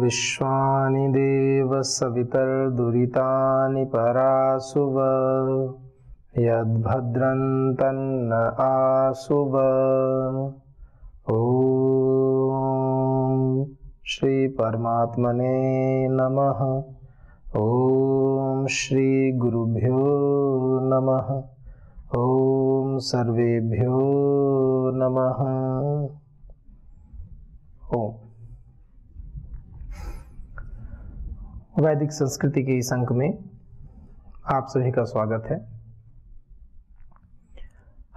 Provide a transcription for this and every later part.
विश्वानि देव सवितर्दुरितानि परासुव यद्भद्रं तन्न आसुव। ओम श्री परमात्मने नमः। ओम श्री गुरुभ्यो नमः। ओम सर्वेभ्यो नमः। ओम। वैदिक संस्कृति के इस अंक में आप सभी का स्वागत है।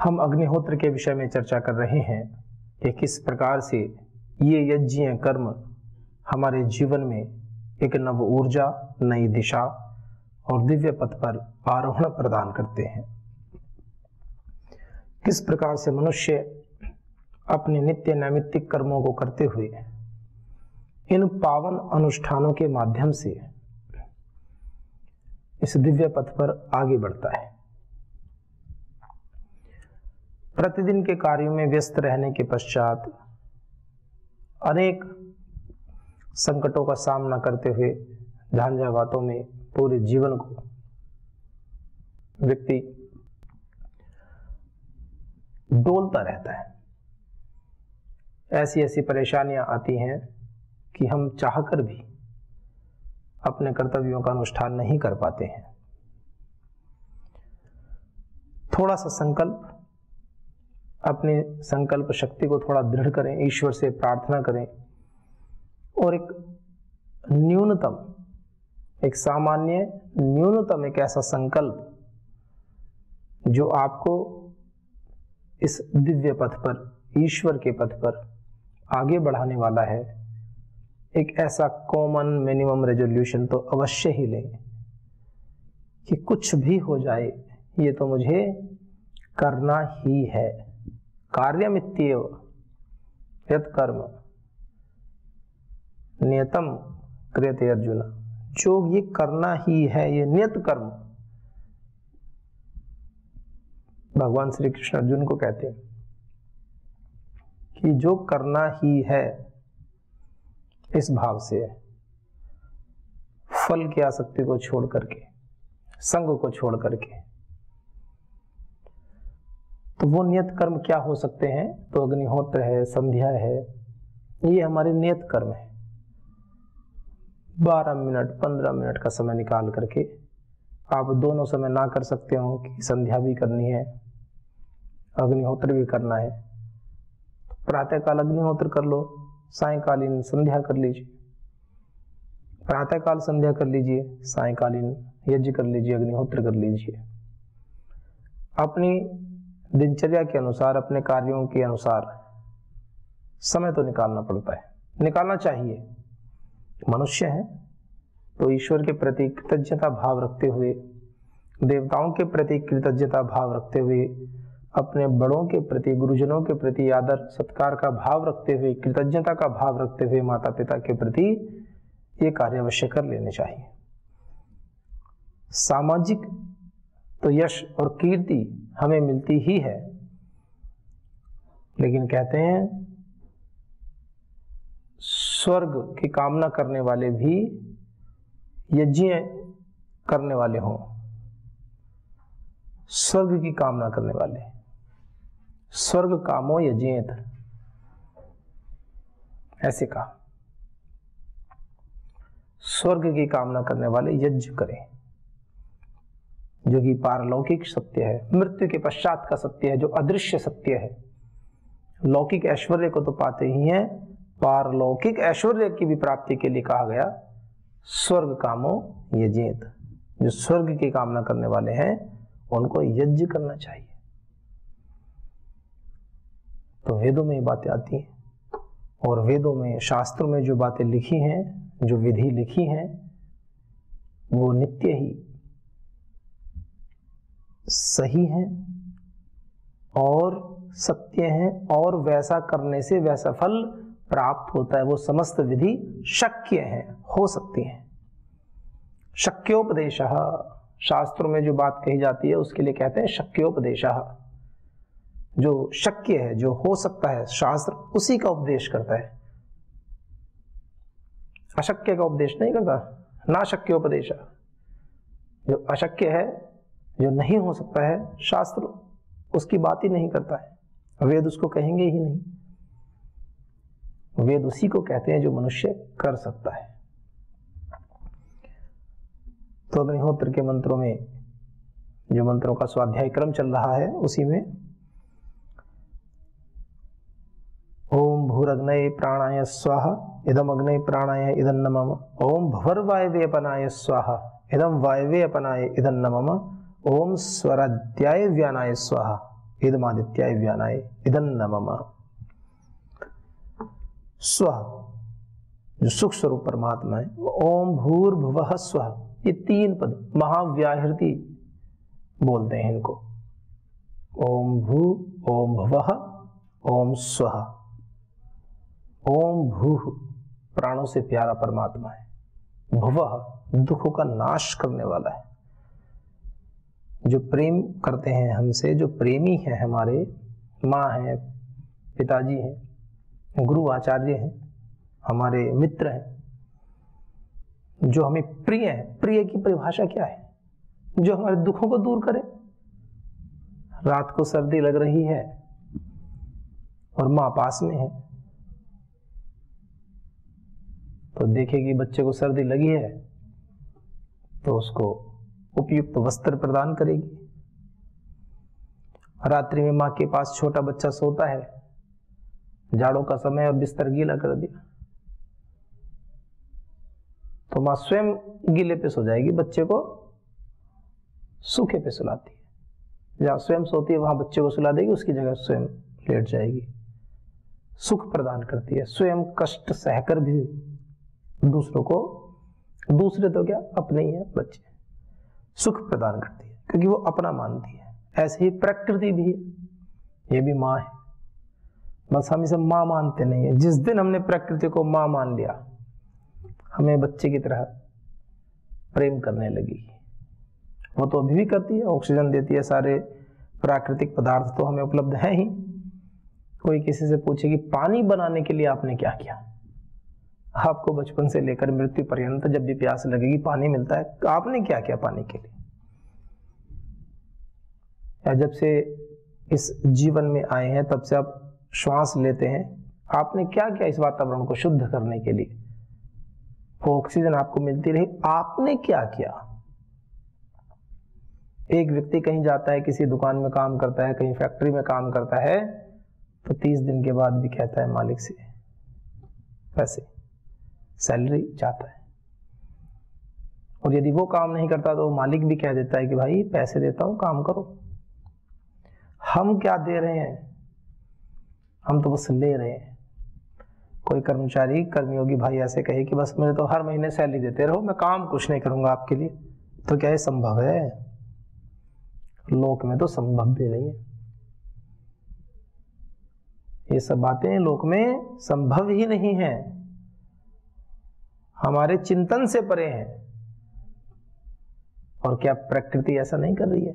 हम अग्निहोत्र के विषय में चर्चा कर रहे हैं कि किस प्रकार से ये यज्ञीय कर्म हमारे जीवन में एक नव ऊर्जा, नई दिशा और दिव्य पथ पर आरोहण प्रदान करते हैं। किस प्रकार से मनुष्य अपने नित्य नैमित्तिक कर्मों को करते हुए इन पावन अनुष्ठानों के माध्यम से इस दिव्य पथ पर आगे बढ़ता है। प्रतिदिन के कार्यों में व्यस्त रहने के पश्चात अनेक संकटों का सामना करते हुए झांझावातों में पूरे जीवन को व्यक्ति डोलता रहता है। ऐसी ऐसी परेशानियां आती हैं कि हम चाहकर भी अपने कर्तव्यों का अनुष्ठान नहीं कर पाते हैं। थोड़ा सा संकल्प, अपनी संकल्प शक्ति को थोड़ा दृढ़ करें, ईश्वर से प्रार्थना करें और एक न्यूनतम, एक सामान्य न्यूनतम एक ऐसा संकल्प जो आपको इस दिव्य पथ पर, ईश्वर के पथ पर आगे बढ़ाने वाला है, एक ऐसा कॉमन मिनिमम रेजोल्यूशन तो अवश्य ही लें कि कुछ भी हो जाए ये तो मुझे करना ही है। कार्यमित्येव यत् कर्म नियतम क्रियते अर्जुन। जो ये करना ही है, ये नियत कर्म भगवान श्री कृष्ण अर्जुन को कहते हैं कि जो करना ही है, इस भाव से फल की आसक्ति को छोड़ करके, संग को छोड़ करके, तो वो नियत कर्म क्या हो सकते हैं? तो अग्निहोत्र है, संध्या है, ये हमारे नियत कर्म है। 12 मिनट 15 मिनट का समय निकाल करके आप दोनों समय ना कर सकते हो कि संध्या भी करनी है, अग्निहोत्र भी करना है। प्रातःकाल अग्निहोत्र कर लो, सायंकालीन संध्या कर लीजिए। प्रातःकाल संध्या कर लीजिए, सायंकालीन यज्ञ कर लीजिए, अग्निहोत्र कर लीजिए। अपनी दिनचर्या के अनुसार, अपने कार्यों के अनुसार समय तो निकालना पड़ता है, निकालना चाहिए। मनुष्य है तो ईश्वर के प्रति कृतज्ञता भाव रखते हुए, देवताओं के प्रति कृतज्ञता भाव रखते हुए, अपने बड़ों के प्रति, गुरुजनों के प्रति आदर सत्कार का भाव रखते हुए, कृतज्ञता का भाव रखते हुए माता पिता के प्रति ये कार्य अवश्य कर लेने चाहिए। सामाजिक तो यश और कीर्ति हमें मिलती ही है, लेकिन कहते हैं स्वर्ग की कामना करने वाले भी यज्ञ करने वाले हों। स्वर्ग की कामना करने वाले, स्वर्ग कामो यज्ञेत, ऐसे कहा। स्वर्ग की कामना करने वाले यज्ञ करें, जो कि पारलौकिक सत्य है, मृत्यु के पश्चात का सत्य है, जो अदृश्य सत्य है। लौकिक ऐश्वर्य को तो पाते ही हैं, पारलौकिक ऐश्वर्य की भी प्राप्ति के लिए कहा गया स्वर्ग कामो यज्ञेत। जो स्वर्ग की कामना करने वाले हैं उनको यज्ञ करना चाहिए। तो वेदों में ये बातें आती हैं, और वेदों में, शास्त्रों में जो बातें लिखी हैं, जो विधि लिखी हैं, वो नित्य ही सही हैं और सत्य हैं, और वैसा करने से वैसा फल प्राप्त होता है। वो समस्त विधि शक्य हैं, हो सकती हैं। शक्योपदेशः, शास्त्रों में जो बात कही जाती है उसके लिए कहते हैं शक्योपदेशः। जो शक्य है, जो हो सकता है, शास्त्र उसी का उपदेश करता है। अशक्य का उपदेश नहीं करता, ना शक्य उपदेश। जो अशक्य है, जो नहीं हो सकता है, शास्त्र उसकी बात ही नहीं करता है, वेद उसको कहेंगे ही नहीं। वेद उसी को कहते हैं जो मनुष्य कर सकता है। तो अग्निहोत्र के मंत्रों में, जो मंत्रों का स्वाध्याय क्रम चल रहा है, उसी में ओम भूरग्नये प्राणाय स्वाहा इदम अग्नये प्राणाय इदं नमः। ओम भवर्वायवेपनाय स्वाहा इदं वायवेपनाय इदं नमः। ओम स्वराध्याय व्यानाय स्वाहा इदमादित्याय व्यानाय इदं नमः। स्व जो सुख स्वरूप परमात्मा है, ओम भूर्भुवः स्वः, ये 3 पद महाव्याहृति बोलते हैं इनको। ओम भू, ओम भुवः, ओम स्वः। ओम भूः प्राणों से प्यारा परमात्मा है, भुवः दुखों का नाश करने वाला है। जो प्रेम करते हैं हमसे, जो प्रेमी है हमारे, माँ है, पिताजी हैं, गुरु आचार्य हैं, हमारे मित्र हैं, जो हमें प्रिय है। प्रिय की परिभाषा क्या है? जो हमारे दुखों को दूर करे। रात को सर्दी लग रही है और माँ पास में है, तो देखेगी बच्चे को सर्दी लगी है तो उसको उपयुक्त वस्त्र प्रदान करेगी। रात्रि में माँ के पास छोटा बच्चा सोता है, जाड़ों का समय और बिस्तर गीला कर दिया, तो माँ स्वयं गीले पे सो जाएगी, बच्चे को सूखे पे सुलाती है। जहां स्वयं सोती है वहां बच्चे को सुला देगी, उसकी जगह स्वयं लेट जाएगी। सुख प्रदान करती है, स्वयं कष्ट सहकर भी दूसरों को, दूसरे तो क्या अपने ही है बच्चे, सुख प्रदान करती है क्योंकि वो अपना मानती है। ऐसे ही प्रकृति भी है, ये भी माँ है, बस हम इसे माँ मानते नहीं है। जिस दिन हमने प्रकृति को माँ मान लिया, हमें बच्चे की तरह प्रेम करने लगी। वो तो अभी भी करती है, ऑक्सीजन देती है, सारे प्राकृतिक पदार्थ तो हमें उपलब्ध हैं ही। कोई किसी से पूछे कि पानी बनाने के लिए आपने क्या किया, आपको बचपन से लेकर मृत्यु पर्यंत जब भी प्यास लगेगी पानी मिलता है, आपने क्या किया पानी के लिए? या जब से इस जीवन में आए हैं तब से आप श्वास लेते हैं, आपने क्या किया इस वातावरण को शुद्ध करने के लिए? वो ऑक्सीजन आपको मिलती रही, आपने क्या किया? एक व्यक्ति कहीं जाता है, किसी दुकान में काम करता है, कहीं फैक्ट्री में काम करता है, तो 30 दिन के बाद भी कहता है मालिक से पैसे, सैलरी चाहता है। और यदि वो काम नहीं करता तो मालिक भी कह देता है कि भाई पैसे देता हूं, काम करो। हम क्या दे रहे हैं? हम तो बस ले रहे हैं। कोई कर्मचारी, कर्मयोगी भाई ऐसे कहे कि बस मुझे तो हर महीने सैलरी देते रहो, मैं काम कुछ नहीं करूंगा आपके लिए, तो क्या ये संभव है? लोक में तो संभव भी नहीं है। ये सब बातें लोक में संभव ही नहीं है, हमारे चिंतन से परे हैं। और क्या प्रकृति ऐसा नहीं कर रही है?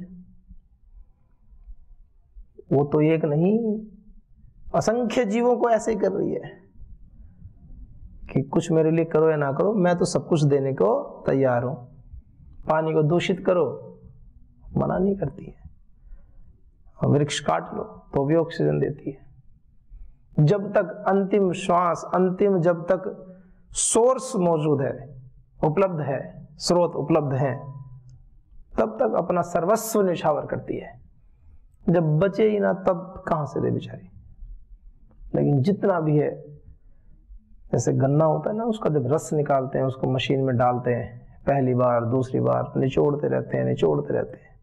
वो तो एक नहीं, असंख्य जीवों को ऐसे ही कर रही है कि कुछ मेरे लिए करो या ना करो, मैं तो सब कुछ देने को तैयार हूं। पानी को दूषित करो, मना नहीं करती है। वृक्ष काट लो तो भी ऑक्सीजन देती है। जब तक अंतिम श्वास, अंतिम जब तक सोर्स मौजूद है, उपलब्ध है, स्रोत उपलब्ध है, तब तक अपना सर्वस्व निछावर करती है। जब बचे ही ना तब कहां से दे बेचारी। लेकिन जितना भी है, जैसे गन्ना होता है ना, उसका जब रस निकालते हैं, उसको मशीन में डालते हैं, पहली बार दूसरी बार निचोड़ते रहते हैं, निचोड़ते रहते हैं,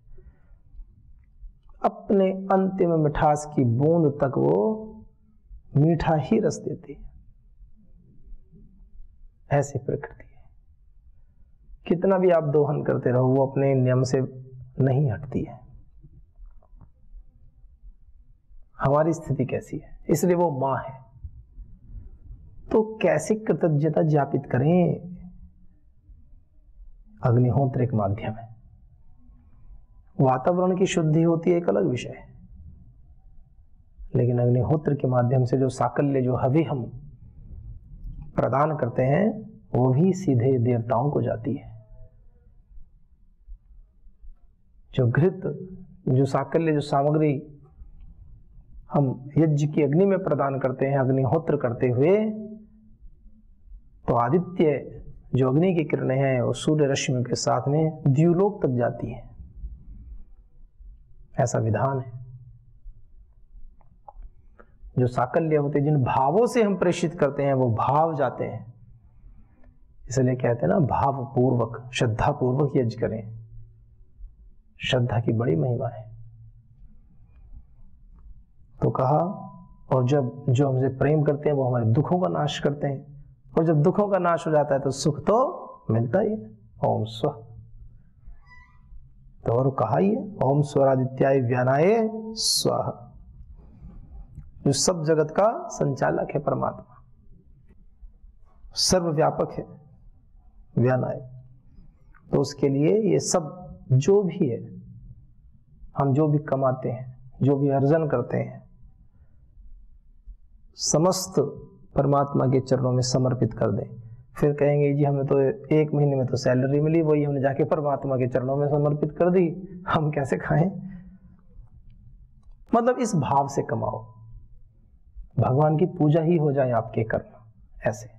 अपने अंतिम मिठास की बूंद तक वो मीठा ही रस देती है। ऐसी प्रकृति है। कितना भी आप दोहन करते रहो, वो अपने नियम से नहीं हटती है। हमारी स्थिति कैसी है? इसलिए वो मां है। तो कैसे कृतज्ञता ज्ञापित करें? अग्निहोत्र एक माध्यम है। वातावरण की शुद्धि होती है एक अलग विषय है, लेकिन अग्निहोत्र के माध्यम से जो साकल्य, जो हवि हम प्रदान करते हैं, वो भी सीधे देवताओं को जाती है। जो घृत, जो साकल्य, जो सामग्री हम यज्ञ की अग्नि में प्रदान करते हैं अग्निहोत्र करते हुए, तो आदित्य जो अग्नि की किरणें हैं वो सूर्य रश्मि के साथ में द्युलोक तक जाती हैं। ऐसा विधान है। जो साकल्य होते हैं, जिन भावों से हम प्रेषित करते हैं वो भाव जाते हैं। इसलिए कहते हैं ना, भाव पूर्वक श्रद्धा पूर्वक यज्ञ करें। श्रद्धा की बड़ी महिमा है। तो कहा, और जब जो हमसे प्रेम करते हैं वो हमारे दुखों का नाश करते हैं, और जब दुखों का नाश हो जाता है तो सुख तो मिलता ही है। ओम स्व, तो और कहा ही है, ओम स्वरादित्याय व्यानाय स्वाहा। जो सब जगत का संचालक है परमात्मा, सर्वव्यापक है व्यानाय। तो उसके लिए ये सब जो भी है, हम जो भी कमाते हैं, जो भी अर्जन करते हैं, समस्त परमात्मा के चरणों में समर्पित कर दें। फिर कहेंगे जी हमें तो 1 महीने में तो सैलरी मिली, वही हमने जाके परमात्मा के चरणों में समर्पित कर दी, हम कैसे खाएं? मतलब इस भाव से कमाओ, भगवान की पूजा ही हो जाए आपके कर्म। ऐसे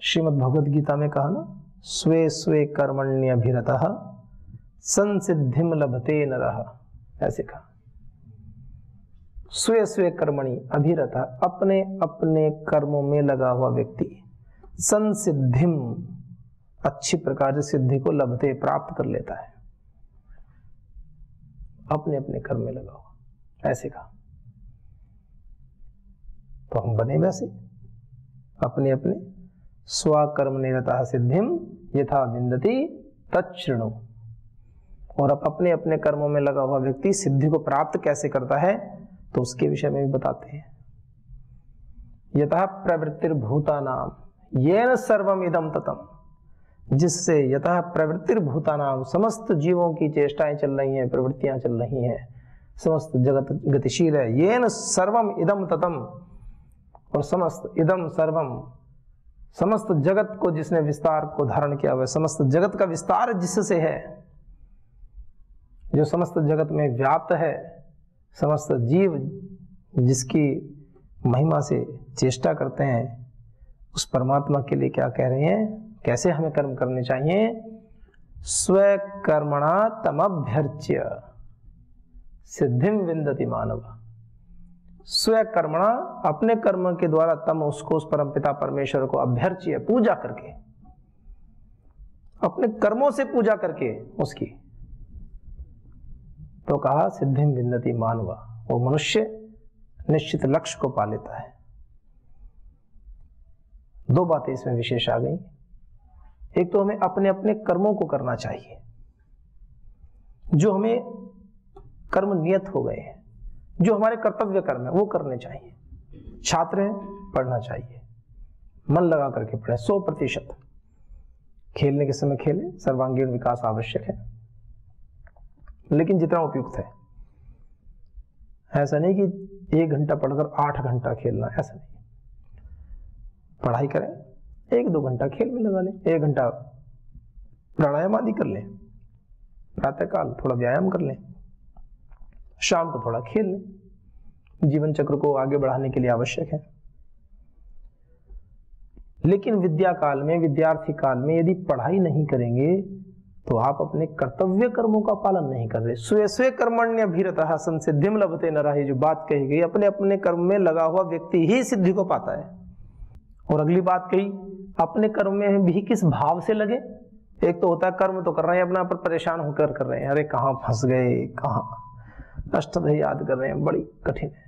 श्रीमद् भगवद गीता में कहा ना, स्वे स्वे कर्मण्यभिरतः संसिद्धिम लभते नरः। ऐसे कहा, स्वे स्वे कर्मणि अभिरतः, अपने अपने कर्मों में लगा हुआ व्यक्ति संसिद्धिम, अच्छी प्रकार से सिद्धि को लभते, प्राप्त कर लेता है। अपने अपने कर्म में लगा हुआ, ऐसे कहा। तो हम बने वैसे, अपने अपने स्वकर्म निरतः सिद्धिम यथा विन्दति तच्छृणु। और अब अपने अपने कर्मों में लगा हुआ व्यक्ति सिद्धि को प्राप्त कैसे करता है, तो उसके विषय में भी बताते हैं। यतः प्रवृत्तिर्भूतानां येन सर्वम इदं ततम्, जिससे यतः प्रवृत्तिर्भूतानां, समस्त जीवों की चेष्टाएं चल रही हैं, प्रवृत्तियां चल रही हैं, समस्त जगत गतिशील है। येन सर्वम इदं ततम्, और समस्त इदं सर्वम, समस्त जगत को जिसने विस्तार को धारण किया हुआ, समस्त जगत का विस्तार जिससे है, जो समस्त जगत में व्याप्त है, समस्त जीव जिसकी महिमा से चेष्टा करते हैं, उस परमात्मा के लिए क्या कह रहे हैं, कैसे हमें कर्म करने चाहिए? स्वकर्मणा तमभ्यर्च्य सिद्धिम विन्दति मानव। स्वकर्मणा, अपने कर्म के द्वारा, तम उसको, उस परमपिता परमेश्वर को अभ्यर्च्य, पूजा करके, अपने कर्मों से पूजा करके उसकी, तो कहा सिद्धिम विन्दति मानव, वो मनुष्य निश्चित लक्ष्य को पा लेता है। 2 बातें इसमें विशेष आ गई। एक तो हमें अपने अपने कर्मों को करना चाहिए, जो हमें कर्म नियत हो गए हैं, जो हमारे कर्तव्य कर्म है वो करने चाहिए। छात्र है, पढ़ना चाहिए, मन लगा करके पढ़े 100%। खेलने के समय खेलें, सर्वांगीण विकास आवश्यक है, लेकिन जितना उपयुक्त है। ऐसा नहीं कि 1 घंटा पढ़कर 8 घंटा खेलना, ऐसा नहीं। पढ़ाई करें, 1-2 घंटा खेल में लगा लें, 1 घंटा प्राणायाम आदि कर लें, प्रातःकाल थोड़ा व्यायाम कर लें, शाम को थोड़ा खेल लें। जीवन चक्र को आगे बढ़ाने के लिए आवश्यक है। लेकिन विद्या काल में, विद्यार्थी काल में यदि पढ़ाई नहीं करेंगे तो आप अपने कर्तव्य कर्मों का पालन नहीं कर रहे। स्वे स्वे कर्मण्यभिरतः संसिद्धिम लभते नरः, जो बात कही गई, अपने अपने कर्म में लगा हुआ व्यक्ति ही सिद्धि को पाता है। और अगली बात कही, अपने कर्म में भी किस भाव से लगे। एक तो होता है कर्म तो कर रहे हैं, अपना पर परेशान होकर कर रहे हैं, अरे कहाँ फंस गए, कहाँ अष्टदश याद कर रहे हैं, बड़ी कठिन है,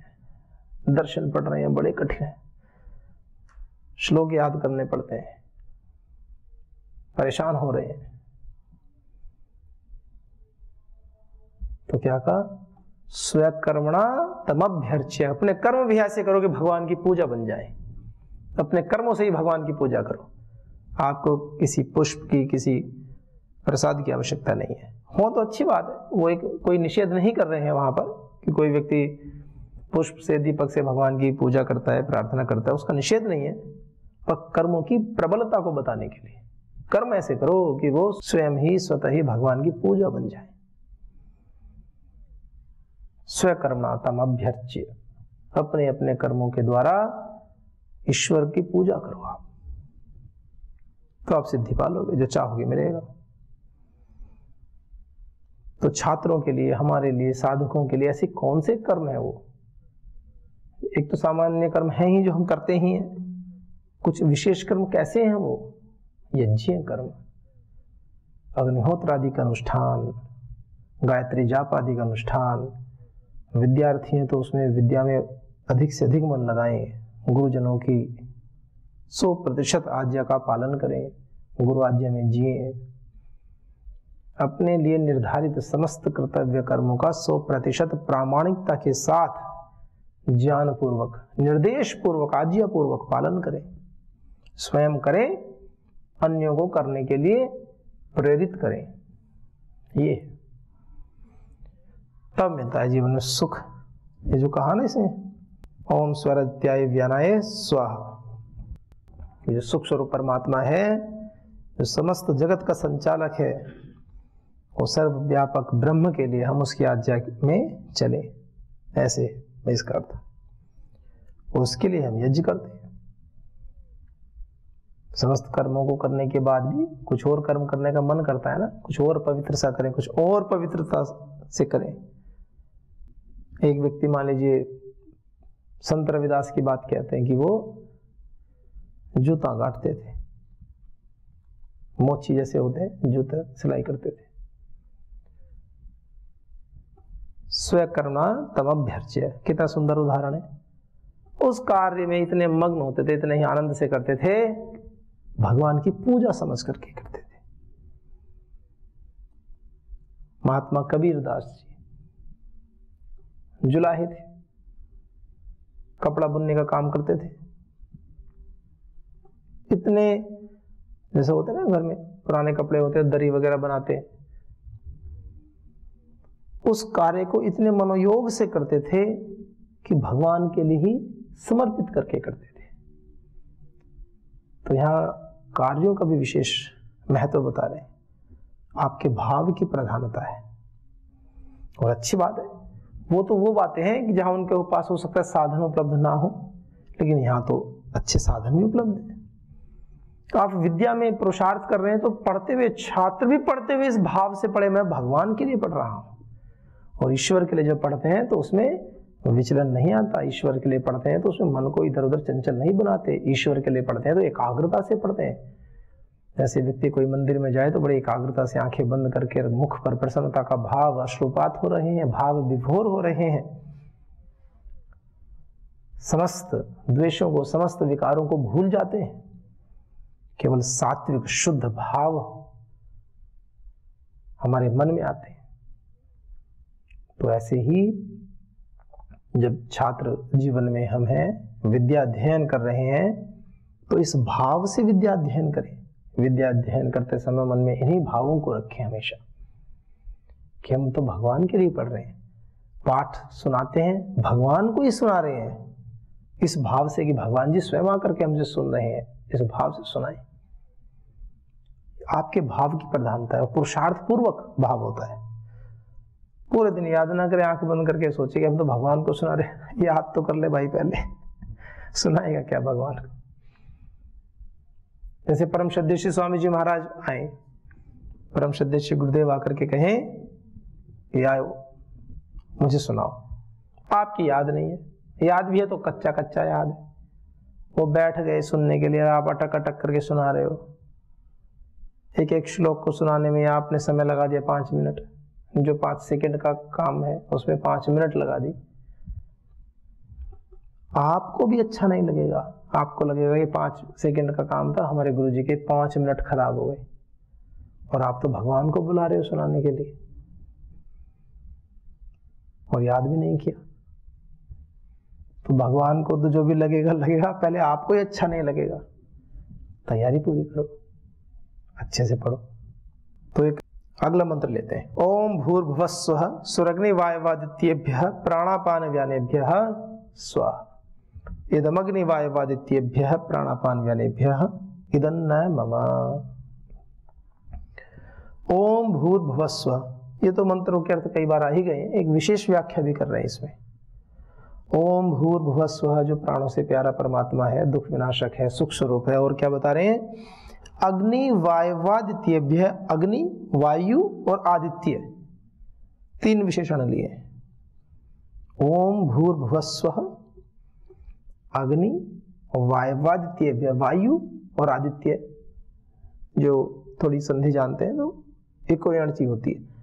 दर्शन पढ़ रहे हैं, बड़े कठिन है, श्लोक याद करने पड़ते हैं, परेशान हो रहे हैं। तो क्या कहा, स्वकर्मणा तमभ्यर्च्य, अपने कर्म भी ऐसे करो कि भगवान की पूजा बन जाए। अपने कर्मों से ही भगवान की पूजा करो। आपको किसी पुष्प की, किसी प्रसाद की आवश्यकता नहीं है। हो तो अच्छी बात है, वो एक कोई निषेध नहीं कर रहे हैं वहां पर कि कोई व्यक्ति पुष्प से, दीपक से भगवान की पूजा करता है, प्रार्थना करता है, उसका निषेध नहीं है। पर कर्मों की प्रबलता को बताने के लिए। कर्म ऐसे करो कि वो स्वयं ही स्वतः ही भगवान की पूजा बन जाए। स्वकर्मातम अभ्यर्च्य, अपने अपने कर्मों के द्वारा ईश्वर की पूजा करो आप, तो आप सिद्धि पालोगे, जो चाहोगे मिलेगा। तो छात्रों के लिए, हमारे लिए, साधकों के लिए ऐसे कौन से कर्म है वो? एक तो सामान्य कर्म है ही जो हम करते ही हैं, कुछ विशेष कर्म कैसे हैं वो? यज्ञ कर्म, अग्निहोत्र आदि का अनुष्ठान, गायत्री जाप आदि का अनुष्ठान। विद्यार्थी हैं तो उसमें विद्या में अधिक से अधिक मन लगाएं, गुरुजनों की 100% आज्ञा का पालन करें, गुरु आज्ञा में जिए, अपने लिए निर्धारित समस्त कर्तव्य कर्मों का 100% प्रामाणिकता के साथ ज्ञान पूर्वक, निर्देश पूर्वक, आज्ञा पूर्वक पालन करें, स्वयं करें, अन्यों को करने के लिए प्रेरित करें। ये तब मिलता है जीवन में सुख। ये जो कहा ना इसमें ओम स्वरत्याय व्यानाय स्वाहा, ये जो सुख स्वरूप परमात्मा है, जो समस्त जगत का संचालक है, वो सर्वव्यापक ब्रह्म के लिए हम उसकी आज्ञा में चले, ऐसे इसका अर्थ। उसके लिए हम यज्ञ करते हैं। समस्त कर्मों को करने के बाद भी कुछ और कर्म करने का मन करता है ना, कुछ और पवित्र सा करें, कुछ और पवित्रता से करें। एक व्यक्ति मान लीजिए संत रविदास की बात कहते हैं कि वो जूता गांठते थे, मोची जैसे होते हैं, जूता सिलाई करते थे। स्वकर्मा तमभ्यर्च्य, कितना सुंदर उदाहरण है। उस कार्य में इतने मग्न होते थे, इतने ही आनंद से करते थे, भगवान की पूजा समझ करके करते थे। महात्मा कबीरदास जी जुलाहे थे, कपड़ा बुनने का काम करते थे। इतने जैसे होते ना घर में पुराने कपड़े होते हैं, दरी वगैरह बनाते हैं, उस कार्य को इतने मनोयोग से करते थे कि भगवान के लिए ही समर्पित करके करते थे। तो यहाँ कार्यों का भी विशेष महत्व बता रहे हैं, आपके भाव की प्रधानता है। और अच्छी बात है, वो बातें हैं कि जहां उनके पास हो सकता है साधन उपलब्ध ना हो, लेकिन यहाँ तो अच्छे साधन भी उपलब्ध है। तो आप विद्या में पुरुषार्थ कर रहे हैं, तो पढ़ते हुए छात्र भी पढ़ते हुए इस भाव से पढ़े, मैं भगवान के लिए पढ़ रहा हूं। और ईश्वर के लिए जब पढ़ते हैं तो उसमें विचलन नहीं आता। ईश्वर के लिए पढ़ते हैं तो उसमें मन को इधर उधर चंचल नहीं बनाते। ईश्वर के लिए पढ़ते हैं तो एकाग्रता से पढ़ते हैं। जैसे व्यक्ति कोई मंदिर में जाए तो बड़ी एकाग्रता से आंखें बंद करके मुख पर प्रसन्नता का भाव, अश्रुपात हो रहे हैं, भाव विभोर हो रहे हैं, समस्त द्वेषों को, समस्त विकारों को भूल जाते हैं, केवल सात्विक शुद्ध भाव हमारे मन में आते हैं। तो ऐसे ही जब छात्र जीवन में हम हैं, विद्या अध्ययन कर रहे हैं, तो इस भाव से विद्या अध्ययन करें। विद्या अध्ययन करते समय मन में इन्हीं भावों को रखें हमेशा कि हम तो भगवान के लिए पढ़ रहे हैं। पाठ सुनाते हैं, भगवान को ही सुना रहे हैं, इस भाव से कि भगवान जी स्वयं आकर के हमसे सुन रहे हैं, इस भाव से सुनाएं। आपके भाव की प्रधानता है, पुरुषार्थ पूर्वक भाव होता है। पूरे दिन याद ना करें, आंख बंद करके सोचे कि हम तो भगवान को सुना रहे, याद तो कर ले भाई पहले, सुनाएगा क्या भगवान को। जैसे परम श्रद्धेय श्री स्वामी जी महाराज आए, परम श्रद्धेय श्री गुरुदेव आकर के कहें कि आओ मुझे सुनाओ। आपकी याद नहीं है, याद भी है तो कच्चा कच्चा याद है। वो बैठ गए सुनने के लिए, आप अटक अटक करके सुना रहे हो। एक एक श्लोक को सुनाने में आपने समय लगा दिया 5 मिनट, जो 5 सेकंड का काम है उसमें 5 मिनट लगा दी। आपको भी अच्छा नहीं लगेगा, आपको लगेगा कि 5 सेकंड का काम था, हमारे गुरुजी के 5 मिनट खराब हो गए। और आप तो भगवान को बुला रहे हो सुनाने के लिए और याद भी नहीं किया। तो भगवान को तो जो भी लगेगा लगेगा, पहले आपको ही अच्छा नहीं लगेगा। तैयारी पूरी करो, अच्छे से पढ़ो। तो एक अगला मंत्र लेते हैं। ओम भूर्भुवस्सुः सुरग्निवायवादित्येभ्यः प्राणापान व्यानेभ्यः स्वाहा। इदमग्नि वायवादित्येभ्यः प्राणापान व्यानेभ्यः इदन्न मम। ओम भूर्भुवस्सुवः, ये तो मंत्रों के अर्थ कई बार आ ही गए, एक विशेष व्याख्या भी कर रहे हैं इसमें। ओम भूर्भुवस्सुवः जो प्राणों से प्यारा परमात्मा है, दुख विनाशक है, सुख स्वरूप है। और क्या बता रहे हैं? अग्नि वायवादित्येभ्यः, अग्नि, वायु और आदित्य, तीन विशेषण लिए। ओम भूर्भुवस्सुवः, अग्नि, वायवादित्येभ्यः, वायु और आदित्य, जो थोड़ी संधि जानते हैं तो एको एणची होती है।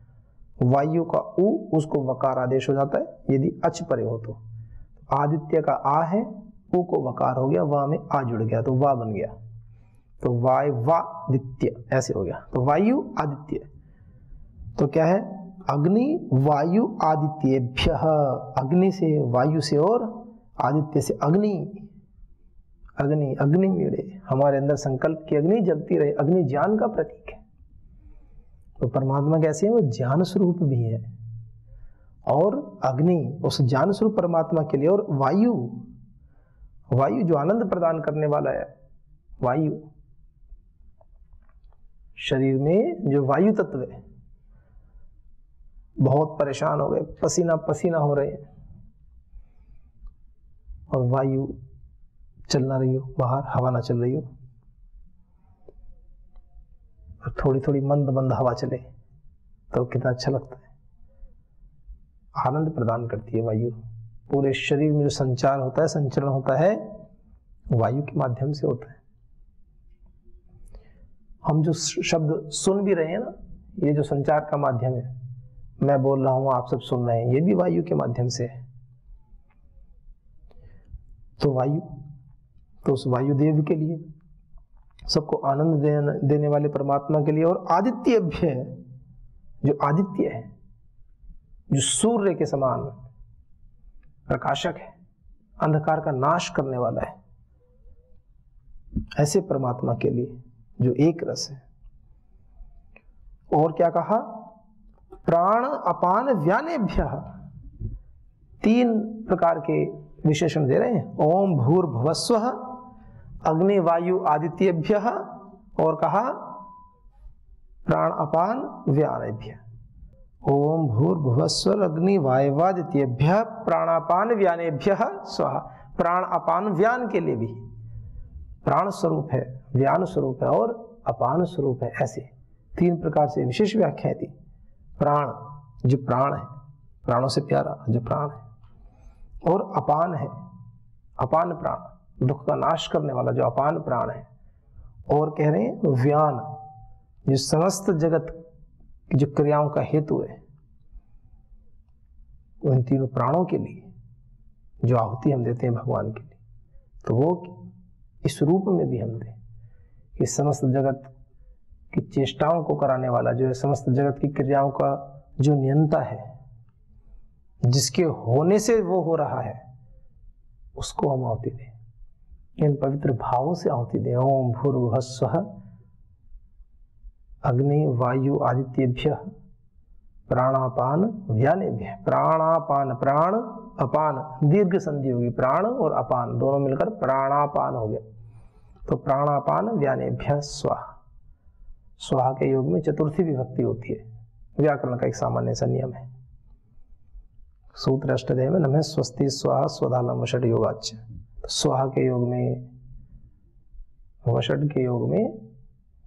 वायु का उ, उसको वकार आदेश हो जाता है यदि अच परे हो तो। आदित्य का आ है, उ को वकार हो गया, वा में आ जुड़ गया तो वा बन गया, तो वाय वादित्य ऐसे हो गया। तो वायु आदित्य, तो क्या है? अग्नि वायु आदित्येभ्यः, अग्नि से, वायु से और आदित्य से। अग्नि, अग्नि, अग्नि मेरे हमारे अंदर संकल्प की अग्नि जलती रहे। अग्नि ज्ञान का प्रतीक है। तो परमात्मा कैसे है? वो ज्ञान स्वरूप भी है, और अग्नि उस ज्ञान स्वरूप परमात्मा के लिए, और वायु, वायु जो आनंद प्रदान करने वाला है। वायु, शरीर में जो वायु तत्व है, बहुत परेशान हो गए, पसीना पसीना हो रहे हैं, और वायु चल ना रही हो, बाहर हवा ना चल रही हो, और थोड़ी थोड़ी मंद मंद हवा चले तो कितना अच्छा लगता है। आनंद प्रदान करती है वायु। पूरे शरीर में जो संचार होता है, संचरण होता है, वायु के माध्यम से होता है। हम जो शब्द सुन भी रहे हैं ना, ये जो संचार का माध्यम है, मैं बोल रहा हूं, आप सब सुन रहे हैं, ये भी वायु के माध्यम से है। तो वायु, तो उस वायुदेव के लिए, सबको आनंद देने वाले परमात्मा के लिए। और आदित्येभ्य, जो आदित्य है, जो सूर्य के समान प्रकाशक है, अंधकार का नाश करने वाला है, ऐसे परमात्मा के लिए जो एक रस है। और क्या कहा? प्राण अपान व्यानेभ्यः, तीन प्रकार के विशेषण दे रहे हैं। ओम भूर्भुवस्सुवः, अग्नि वायु आदित्येभ्यः, और कहा प्राण अपान व्यानेभ्यः। ओम भूर्भुवस्सुवः अग्नि वायवादित्येभ्यः प्राणापान व्यानेभ्यः स्वाहा। प्राण अपान व्यान के लिए भी, प्राण स्वरूप है, व्यान स्वरूप है और अपान स्वरूप है, ऐसे तीन प्रकार से विशेष व्याख्याएं दी। प्राण, जो प्राण है, प्राणों से प्यारा जो प्राण है, और अपान है, अपान प्राण, दुख का नाश करने वाला जो अपान प्राण है। और कह रहे हैं व्यान, जो समस्त जगत की जो क्रियाओं का हेतु है, उन तीनों प्राणों के लिए जो आहुति हम देते हैं भगवान के लिए, तो वो इस रूप में भी हम दें कि समस्त जगत की चेष्टाओं को कराने वाला जो है, समस्त जगत की क्रियाओं का जो नियंता है, जिसके होने से वो हो रहा है, उसको हम आहुति दें, इन पवित्र भावों से आहुति दें। ओम भूर्भुवस्सुवः अग्नि वायु आदित्येभ्यः प्राणापान व्यानेभ्यः। प्राणापान, प्राण अपान, दीर्घ संधि होगी, प्राण और अपान दोनों मिलकर प्राणापान हो गया। तो प्राणापान व्यानेभ्यः स्वाहा। स्वाहा के योग में चतुर्थी विभक्ति होती है, व्याकरण का एक सामान्य सा नियम है। सूत्र अष्टाध्याय में नमः स्वस्ति स्वाहा स्वधालम वषड योगाच्च। स्वाहा के योग में, वषड के योग में,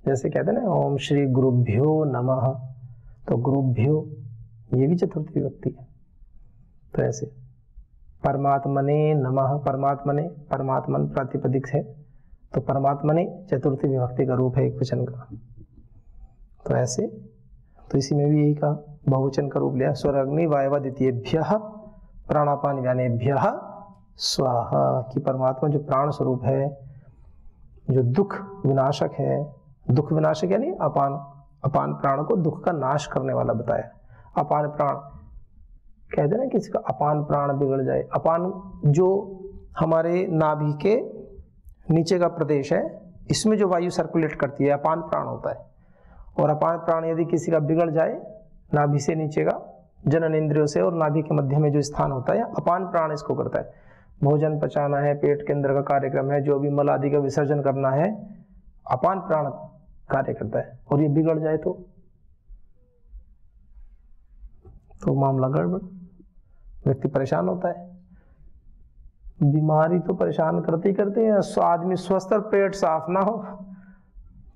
जैसे कहते हैं ना ओम श्री गुरुभ्यो नमः, तो गुरुभ्यो ये भी चतुर्थी विभक्ति है। तो ऐसे परमात्मने नमः, परमात्मने, परमात्मन प्रातिपदिक है, तो परमात्मने चतुर्थी विभक्ति का रूप है एक वचन का। तो ऐसे, तो इसी में भी यही कहा, बहुवचन का रूप लिया। स्वर अग्नि वायवादित्येभ्यः प्राणापान व्यानेभ्यः स्वाहा, कि परमात्मा जो प्राण स्वरूप है, जो दुख विनाशक है, दुख विनाशक यानी अपान, अपान प्राण को दुख का नाश करने वाला बताया। अपान प्राण कहते हैं ना, किसी का अपान प्राण बिगड़ जाए। अपान जो हमारे नाभि के नीचे का प्रदेश है, इसमें जो वायु सर्कुलेट करती है, अपान प्राण होता है। और अपान प्राण यदि किसी का बिगड़ जाए, नाभि से नीचे का, जनन इंद्रियों से और नाभि के मध्य में जो स्थान होता है, अपान प्राण इसको करता है। भोजन पचाना है, पेट के अंदर का कार्यक्रम है, जो भी मल आदि का विसर्जन करना है, अपान प्राण कार्य करता है। और ये बिगड़ जाए तो मामला गड़बड़, व्यक्ति परेशान होता है। बीमारी तो परेशान करते ही करते हैं। आदमी स्वस्थ और पेट साफ ना हो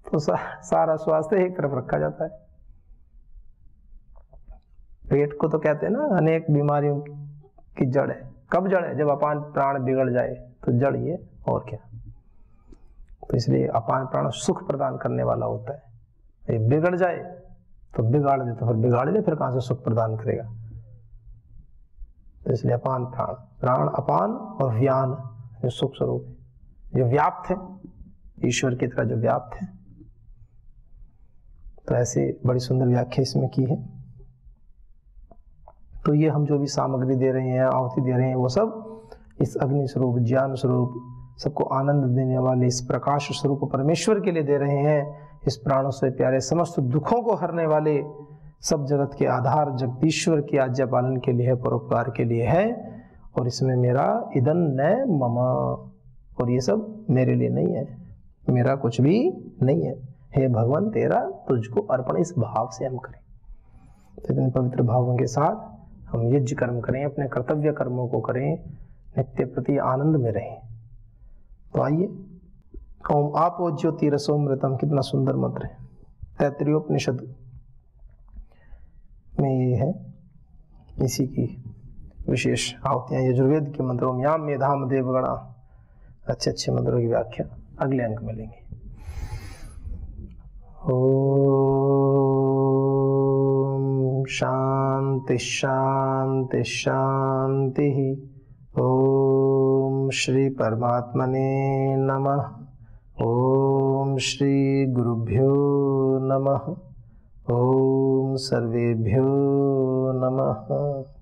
तो सारा स्वास्थ्य एक तरफ रखा जाता है। पेट को तो कहते हैं ना अनेक बीमारियों की जड़ है। कब जड़ है? जब अपान प्राण बिगड़ जाए तो जड़ ही है, और क्या। तो इसलिए अपान प्राण सुख प्रदान करने वाला होता है। ये बिगड़ जाए तो बिगाड़ दे, तो फिर बिगाड़ दे, फिर कहां से सुख प्रदान करेगा। तो इसलिए अपान प्राण, प्राण अपान और व्यान जो सुख स्वरूप है, जो व्याप्त है ईश्वर की तरह, जो व्याप्त है। तो ऐसे बड़ी सुंदर व्याख्या इसमें की है। तो ये हम जो भी सामग्री दे रहे हैं, आहुति दे रहे हैं, वो सब इस अग्नि स्वरूप, ज्ञान स्वरूप, सबको आनंद देने वाले इस प्रकाश स्वरूप परमेश्वर के लिए दे रहे हैं। इस प्राणों से प्यारे, समस्त दुखों को हरने वाले, सब जगत के आधार जगदीश्वर की आज्ञा पालन के लिए है, परोपकार के लिए है। और इसमें मेरा इदन न मम, और ये सब मेरे लिए नहीं है, मेरा कुछ भी नहीं है। हे भगवान, तेरा तुझको अर्पण, इस भाव से हम करें। तो इतने पवित्र भावों के साथ हम यज्ञ कर्म करें, अपने कर्तव्य कर्मों को करें, नित्य प्रति आनंद में रहें। तो आइए, ओम आपो ज्योति रसोमृतम, कितना सुंदर मंत्र है। तैत्तरीयोपनिषद में ये है, इसी की विशेष आहुतियां यजुर्वेद के मंत्रों में। याम मेधाम देवगणा, अच्छे अच्छे मंत्रों की व्याख्या अगले अंक में लेंगे। ओम शांति शांति शांति। ओम श्री परमात्मने नमः। ओम श्री गुरुभ्यो नमः। ओम सर्वेभ्यो नमः।